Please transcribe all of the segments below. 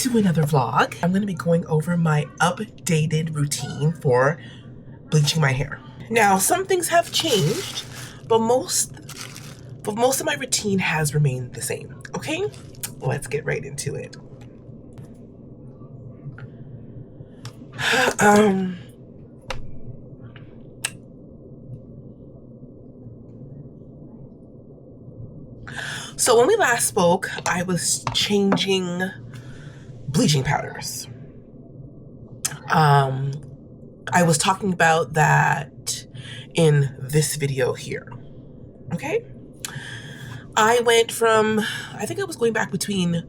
to another vlog. I'm gonna be going over my updated routine for bleaching my hair. Now, some things have changed, but most of my routine has remained the same, okay? Let's get right into it. So when we last spoke, I was changing bleaching powders. I was talking about that in this video here, okay? I went from, I think I was going back between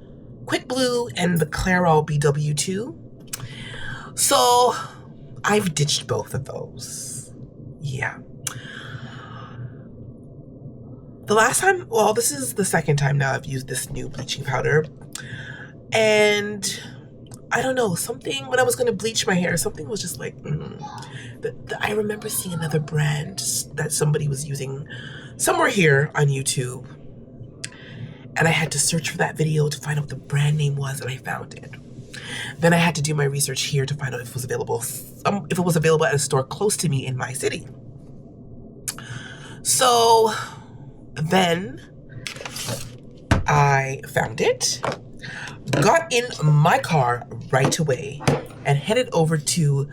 Quick Blue and the Clairol BW2. So I've ditched both of those. Yeah. The last time, well, this is the second time now I've used this new bleaching powder. And I don't know, something, when I was going to bleach my hair, something was just like, I remember seeing another brand that somebody was using somewhere here on YouTube. And I had to search for that video to find out what the brand name was, and I found it. Then I had to do my research here to find out if it was available at a store close to me in my city. So then I found it, got in my car right away, and headed over to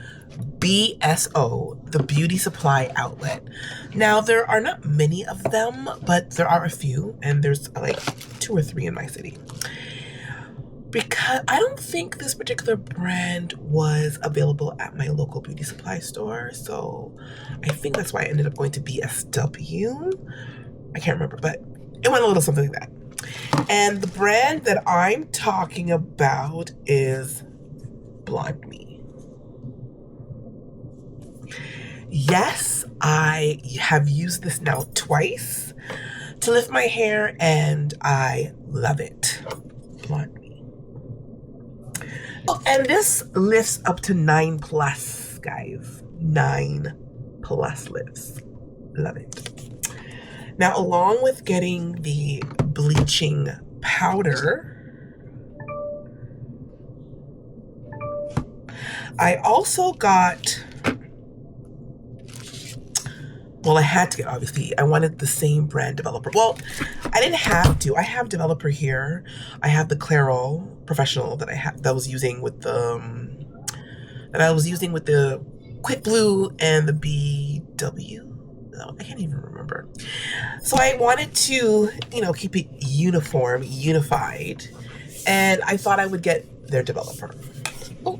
BSO, the beauty supply outlet. Now, there are not many of them, but there are a few, and there's like 2 or 3 in my city. Because I don't think this particular brand was available at my local beauty supply store, so I think that's why I ended up going to BSW. I can't remember, but it went a little something like that. And the brand that I'm talking about is BLONDME. Yes, I have used this now twice to lift my hair, and I love it. BLONDME. Oh, and this lifts up to 9+, guys. 9+ lifts. Love it. Now, along with getting the bleaching powder, I also got, well, I had to get, obviously, I wanted the same brand developer. Well, I didn't have to. I have developer here. I have the Clairol Professional that I was using with the Quick Blue and the BW. I can't even remember. So I wanted to, keep it unified, and I thought I would get their developer. Oh.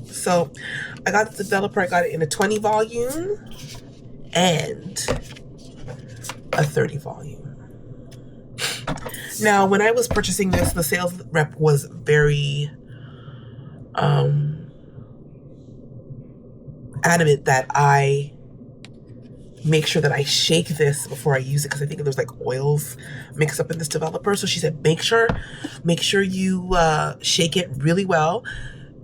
So I got the developer. I got it in a 20 volume and a 30 volume. Now, when I was purchasing this, the sales rep was very adamant that I make sure that I shake this before I use it, because I think there's like oils mixed up in this developer. So she said, make sure you shake it really well,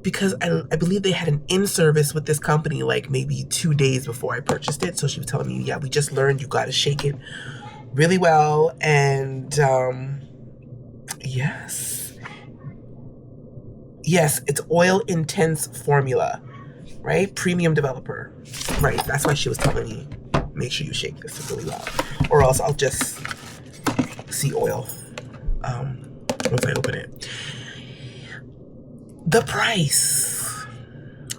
because I believe they had an in-service with this company like maybe 2 days before I purchased it. So she was telling me, yeah, we just learned you got to shake it really well. And yes, it's oil intense formula, right? Premium developer, right? That's why she was telling me, make sure you shake this really well, or else I'll just see oil once I open it. The price.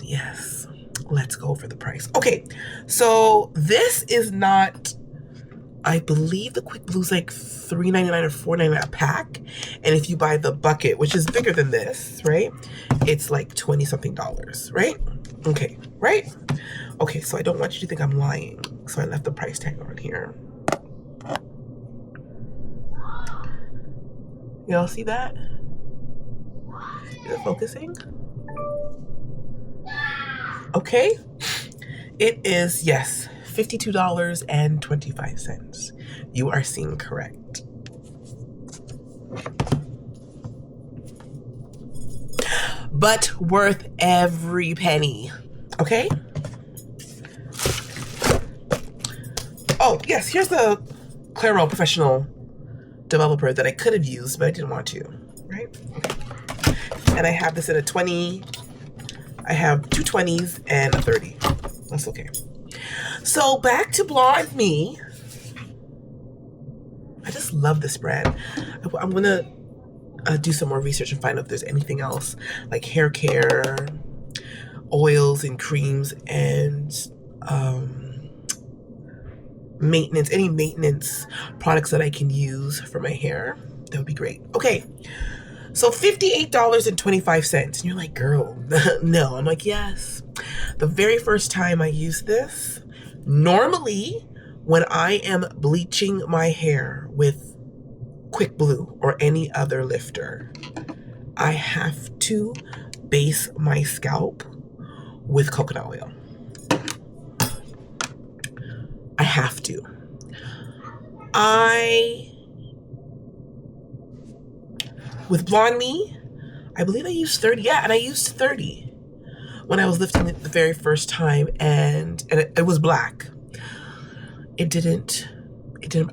Yes, let's go over the price. Okay, so this is not, I believe the Quick Blue's like $3.99 or $4.99 a pack, and if you buy the bucket, which is bigger than this, right, it's like $20-something, right? Okay, right? Okay, so I don't want you to think I'm lying, so I left the price tag on here. Y'all see that? Is it focusing? Okay. It is, yes, $52.25. You are seeing correct. But worth every penny. Okay? Oh, yes, here's the Clairol Professional developer that I could have used, but I didn't want to, right? Okay. And I have this in a 20. I have 2 20s and a 30. That's okay. So back to BLONDME. I just love this brand. I'm gonna do some more research and find out if there's anything else like hair care, oils and creams, and maintenance, any maintenance products that I can use for my hair. That would be great. Okay, so $58.25. And you're like, girl, no. I'm like, yes. The very first time I used this, normally when I am bleaching my hair with Quick Blue or any other lifter, I have to base my scalp with coconut oil. I have to. With BLONDME, I believe I used 30. Yeah, and I used 30 when I was lifting it the very first time, and it was black. It didn't,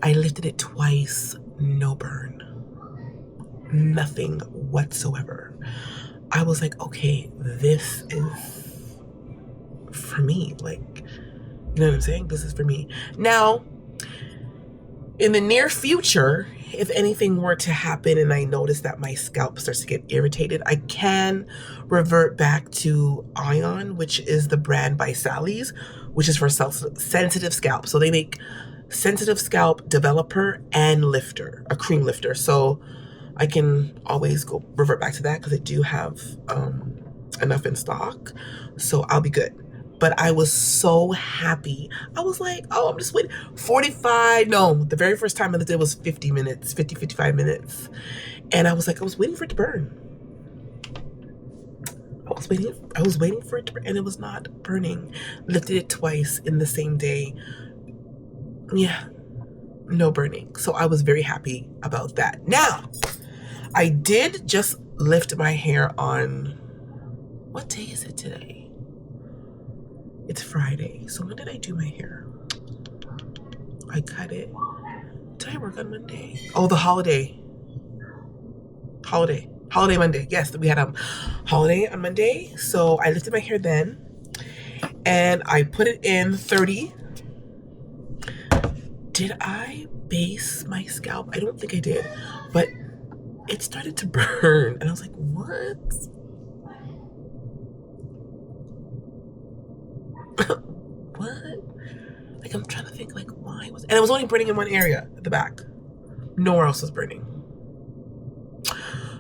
I lifted it twice, no burn. Nothing whatsoever. I was like, okay, this is for me. Like, you know what I'm saying? This is for me. Now, in the near future, if anything were to happen and I notice that my scalp starts to get irritated, I can revert back to Ion, which is the brand by Sally's, which is for sensitive scalp. So they make sensitive scalp developer and lifter, a cream lifter. So I can always go revert back to that because I do have enough in stock. So I'll be good. But I was so happy. I was like, oh, I'm just waiting. 45, no, the very first time I did was 50 minutes, 50, 55 minutes. And I was like, I was waiting for it to burn. I was waiting for it to burn, and it was not burning. Lifted it twice in the same day. Yeah, no burning. So I was very happy about that. Now, I did just lift my hair on, what day is it today? It's Friday. So when did I do my hair? I cut it. Did I work on Monday? Oh, the holiday Monday. Yes, we had a holiday on Monday. So I lifted my hair then, and I put it in 30. Did I base my scalp? I don't think I did, but it started to burn, and I was like, what? What? Like, I'm trying to think, like, why was... And it was only burning in one area at the back. Nowhere else was burning.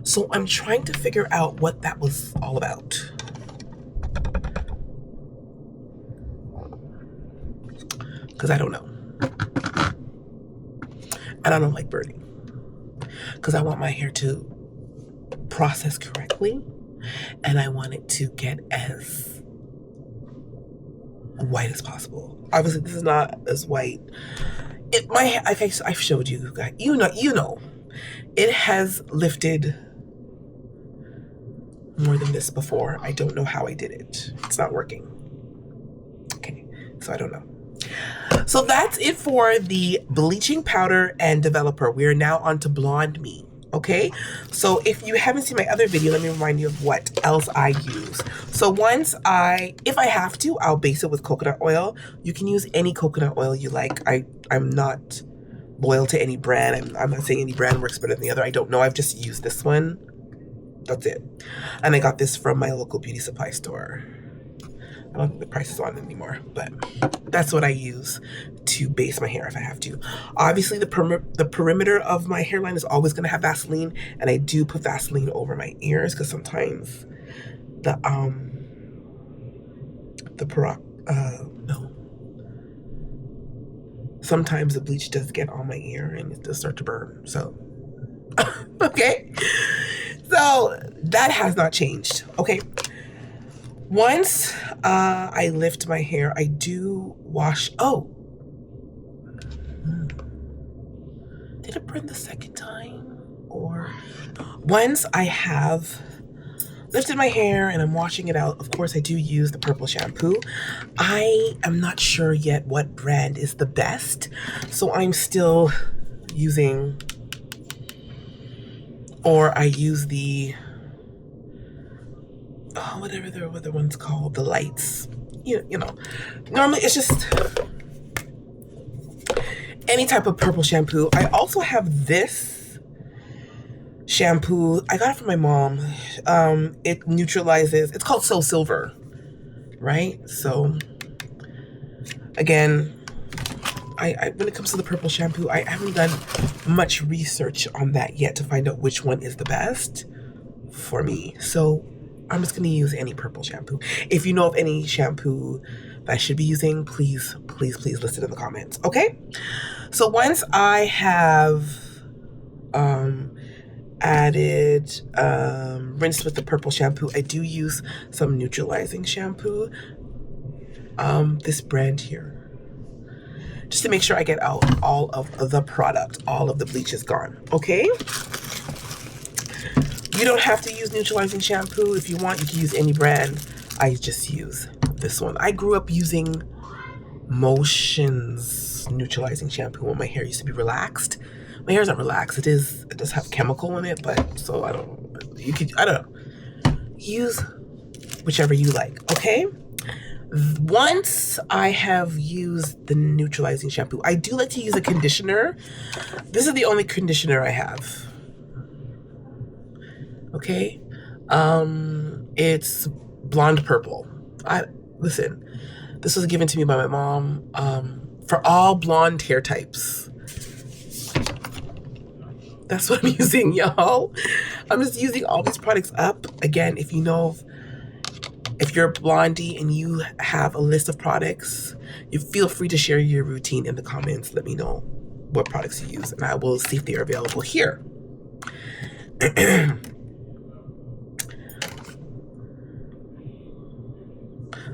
So I'm trying to figure out what that was all about. Because I don't know. And I don't like burning. Because I want my hair to process correctly. And I want it to get as white as possible. Obviously, this is not as white. I've showed you guys. You know, it has lifted more than this before. I don't know how I did it. It's not working. Okay, so I don't know. So that's it for the bleaching powder and developer. We are now on to BLONDME. Okay, so if you haven't seen my other video, let me remind you of what else I use. So if I have to, I'll base it with coconut oil. You can use any coconut oil you like. I'm not loyal to any brand. I'm not saying any brand works better than the other. I don't know. I've just used this one. That's it. And I got this from my local beauty supply store. I don't think the price is on it anymore, but that's what I use to base my hair if I have to. Obviously, the perimeter of my hairline is always going to have Vaseline, and I do put Vaseline over my ears because sometimes sometimes the bleach does get on my ear and it does start to burn. So, okay. So that has not changed. Okay. Once I lift my hair, I do wash. Oh, did it burn the second time? Or once I have lifted my hair and I'm washing it out, of course I do use the purple shampoo. I am not sure yet what brand is the best, so I'm still using, or I use the whatever the other one's called, the lights. You know, normally it's just any type of purple shampoo. I also have this shampoo. I got it from my mom. It neutralizes. It's called So Silver, right? So again, I when it comes to the purple shampoo, I haven't done much research on that yet to find out which one is the best for me. So I'm just going to use any purple shampoo. If you know of any shampoo that I should be using, please list it in the comments. Okay? So once I have added rinsed with the purple shampoo, I do use some neutralizing shampoo. This brand here. Just to make sure I get out all of the product. All of the bleach is gone. Okay? You don't have to use neutralizing shampoo. If you want, you can use any brand. I just use this one. I grew up using Motion's neutralizing shampoo when my hair used to be relaxed. My hair's not relaxed. It does have chemical in it, but so I don't know. Use whichever you like, okay? Once I have used the neutralizing shampoo, I do like to use a conditioner. This is the only conditioner I have. Okay, it's blonde purple. Listen, this was given to me by my mom for all blonde hair types. That's what I'm using, y'all. I'm just using all these products up. Again, if you know, if you're a blondie and you have a list of products, you feel free to share your routine in the comments. Let me know what products you use, and I will see if they are available here.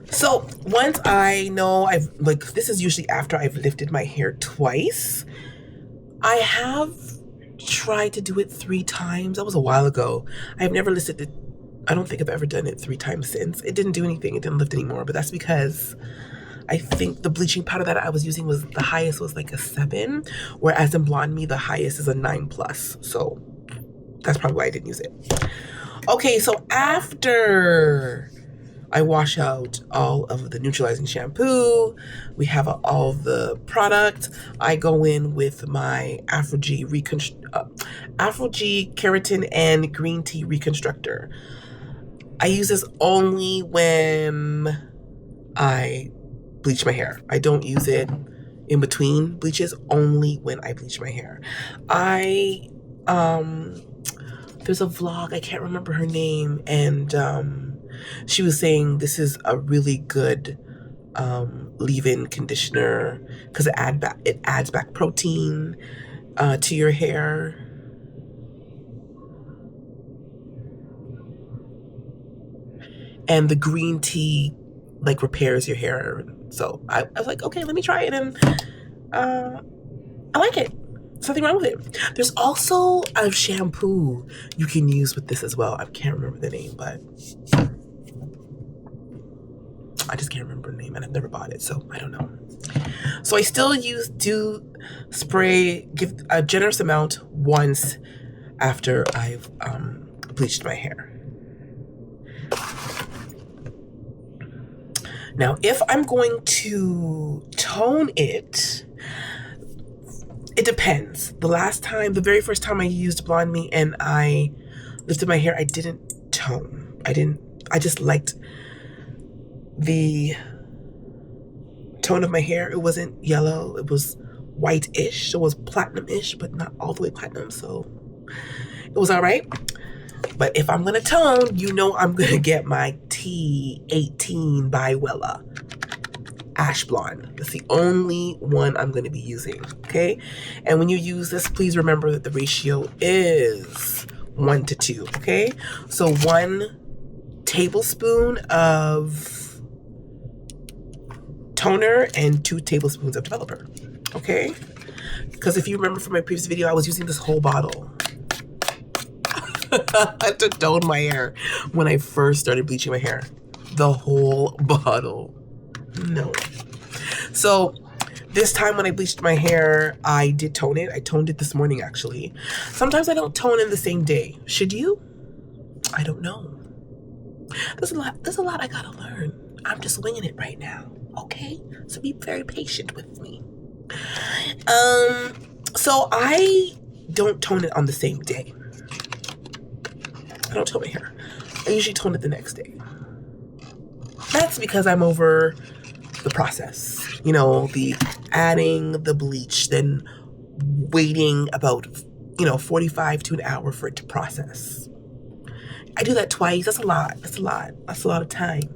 So once I know this is usually after I've lifted my hair twice. I have tried to do it 3 times. That was a while ago. I've never listed it. I don't think I've ever done it 3 times since. It didn't do anything. It didn't lift anymore, but that's because I think the bleaching powder that I was using was the highest was like a 7, whereas in BLONDME, the highest is a 9+. So that's probably why I didn't use it. Okay, so after I wash out all of the neutralizing shampoo, we have all the product. I go in with my Afro-G Keratin and Green Tea Reconstructor. I use this only when I bleach my hair. I don't use it in between bleaches, only when I bleach my hair. There's a vlog, I can't remember her name, and she was saying this is a really good leave-in conditioner because it adds back protein to your hair. And the green tea like repairs your hair. So I was like, okay, let me try it, and I like it. There's nothing wrong with it. There's also a shampoo you can use with this as well. I can't remember the name, but I just can't remember the name, and I've never bought it, so I don't know. So I still do spray, give a generous amount once after I've bleached my hair. Now, if I'm going to tone it, it depends. The very first time I used BLONDME and I lifted my hair, I didn't tone. I just liked the tone of my hair. It wasn't yellow. It was white-ish. It was platinum-ish, but not all the way platinum, so it was all right. But if I'm gonna tone, you know I'm gonna get my T18 by Wella Ash Blonde. That's the only one I'm gonna be using, okay? And when you use this, please remember that the ratio is 1 to 2, okay? So 1 tablespoon of toner and 2 tablespoons of developer, okay? Because if you remember from my previous video, I was using this whole bottle to tone my hair when I first started bleaching my hair. The whole bottle. No. So this time when I bleached my hair, I did tone it. I toned it this morning, actually. Sometimes I don't tone in the same day. Should you? I don't know. There's a lot I gotta learn. I'm just winging it right now. Okay? So be very patient with me. So I don't tone it on the same day. I don't tone my hair. I usually tone it the next day. That's because I'm over the process. You know, the adding the bleach, then waiting about, 45 to an hour for it to process. I do that twice. That's a lot. That's a lot of time.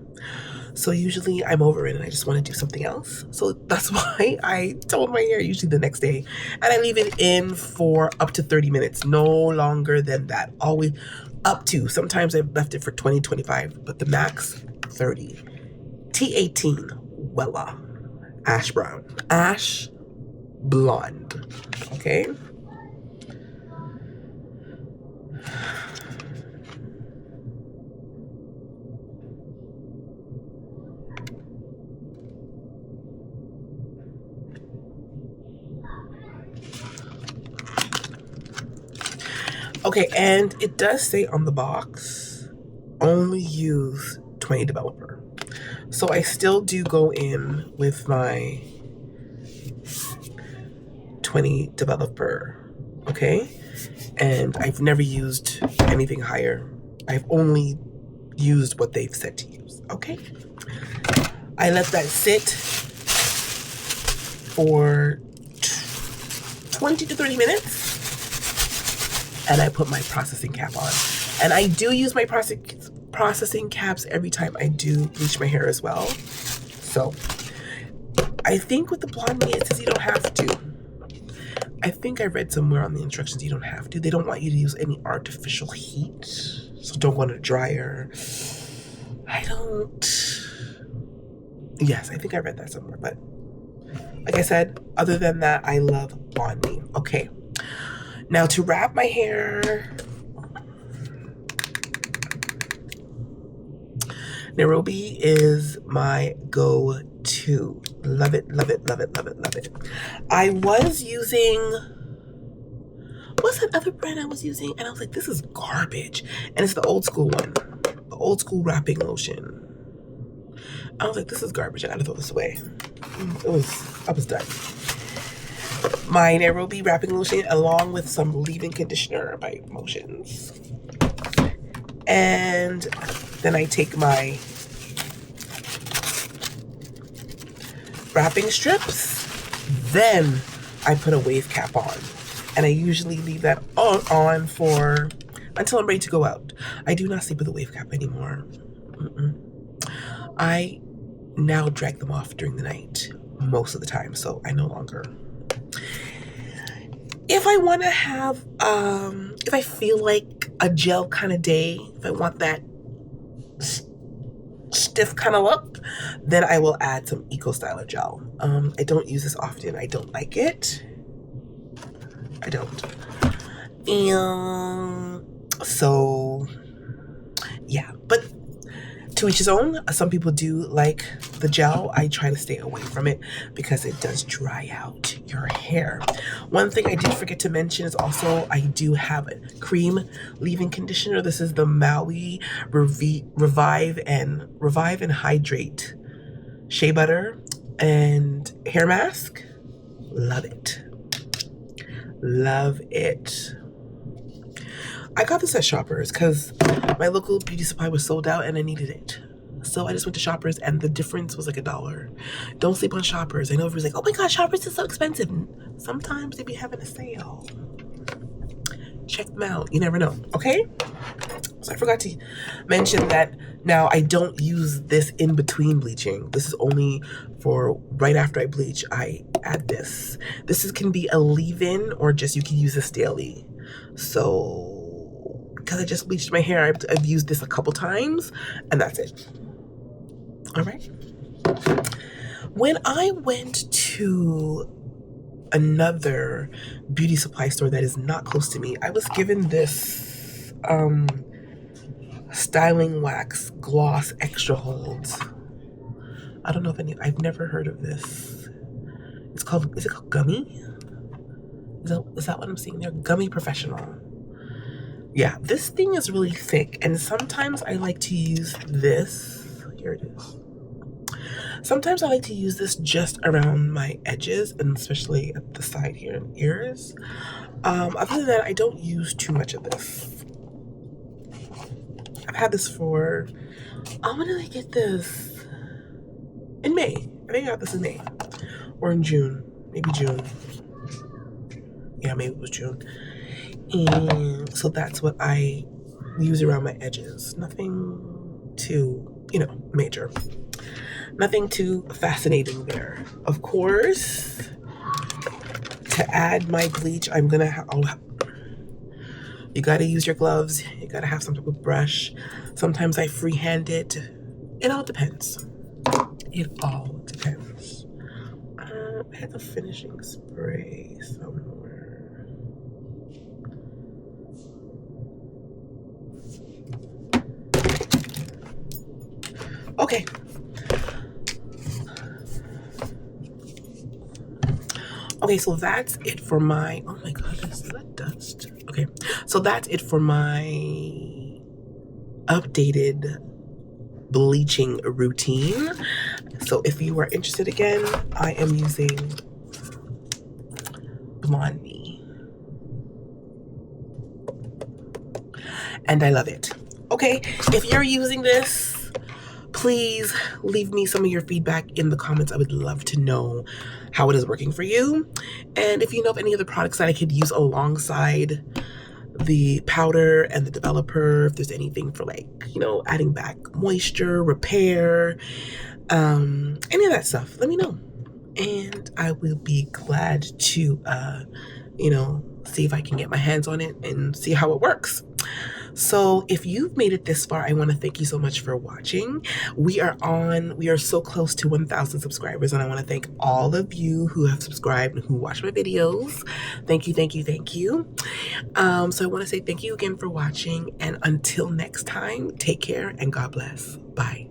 So usually I'm over it and I just want to do something else. So that's why I tone my hair usually the next day. And I leave it in for up to 30 minutes. No longer than that. Always up to. Sometimes I've left it for 20, 25. But the max, 30. T18. Wella. Ash brown. Ash blonde. Okay? Okay, and it does say on the box, only use 20 developer. So I still do go in with my 20 developer, okay? And I've never used anything higher. I've only used what they've said to use, okay? I let that sit for 20 to 30 minutes. And I put my processing cap on. And I do use my processing caps every time I do bleach my hair as well. So I think with the BLONDME it says you don't have to. I think I read somewhere on the instructions you don't have to. They don't want you to use any artificial heat. So don't go in a dryer. Yes, I think I read that somewhere. But like I said, other than that, I love BLONDME. Okay. Now to wrap my hair, Nairobi is my go-to. Love it, love it, love it, love it, love it. I was using, what's that other brand I was using? And I was like, this is garbage. And it's the old school one, the old school wrapping lotion. I was like, this is garbage. I gotta throw this away. I was done. My Nairobi wrapping lotion along with some leave-in conditioner by Motions. And then I take my wrapping strips. Then I put a wave cap on. And I usually leave that on for until I'm ready to go out. I do not sleep with a wave cap anymore. I now drag them off during the night most of the time, so I no longer. If I want to have, if I feel like a gel kind of day, if I want that stiff kind of look, then I will add some Eco Styler gel. I don't use this often. I don't like it. I don't. And so, yeah. But to each his own. Some people do like the gel. I try to stay away from it because it does dry out your hair. One thing I did forget to mention is also I do have a cream leave-in conditioner. This is the Maui Revive and Hydrate Shea Butter and Hair Mask. Love it. Love it. I got this at Shoppers because my local beauty supply was sold out and I needed it. So I just went to Shoppers and the difference was like $1. Don't sleep on Shoppers. I know everyone's like, oh my God, Shoppers is so expensive. Sometimes they be having a sale. Check them out. You never know. Okay? So I forgot to mention that now I don't use this in between bleaching. This is only for right after I bleach. I add this. This can be a leave-in or just you can use this daily. So because I just bleached my hair, I've used this a couple times and that's it. All right. When I went to another beauty supply store that is not close to me, I was given this styling wax gloss extra holds. I don't know if I've never heard of this. Is it called Gummy? Is that what I'm seeing there? Gummy Professional. Yeah, this thing is really thick, and sometimes I like to use this. Here it is. Sometimes I like to use this just around my edges, and especially at the side here and ears. Other than that, I don't use too much of this. I've had this for, when did I get this? In May. I think I got this in May. Or in June. Maybe June. Yeah, maybe it was June. And so that's what I use around my edges. Nothing too, major. Nothing too fascinating there. Of course, to add my bleach, I'm gonna you gotta use your gloves. You gotta have some type of brush. Sometimes I freehand it. It all depends. It all depends. I had the finishing spray somewhere. Okay. Okay, so that's it for my, oh my goodness, is that dust? Okay, so that's it for my updated bleaching routine. So if you are interested again, I am using BLONDME. And I love it. Okay, if you're using this, please leave me some of your feedback in the comments. I would love to know how it is working for you. And if you know of any other products that I could use alongside the powder and the developer, if there's anything for adding back moisture, repair, any of that stuff, let me know. And I will be glad to, see if I can get my hands on it and see how it works. So if you've made it this far, I want to thank you so much for watching. We are so close to 1,000 subscribers, and I want to thank all of you who have subscribed and who watch my videos. Thank you, thank you, thank you. So I want to say thank you again for watching, and until next time, take care and God bless. Bye.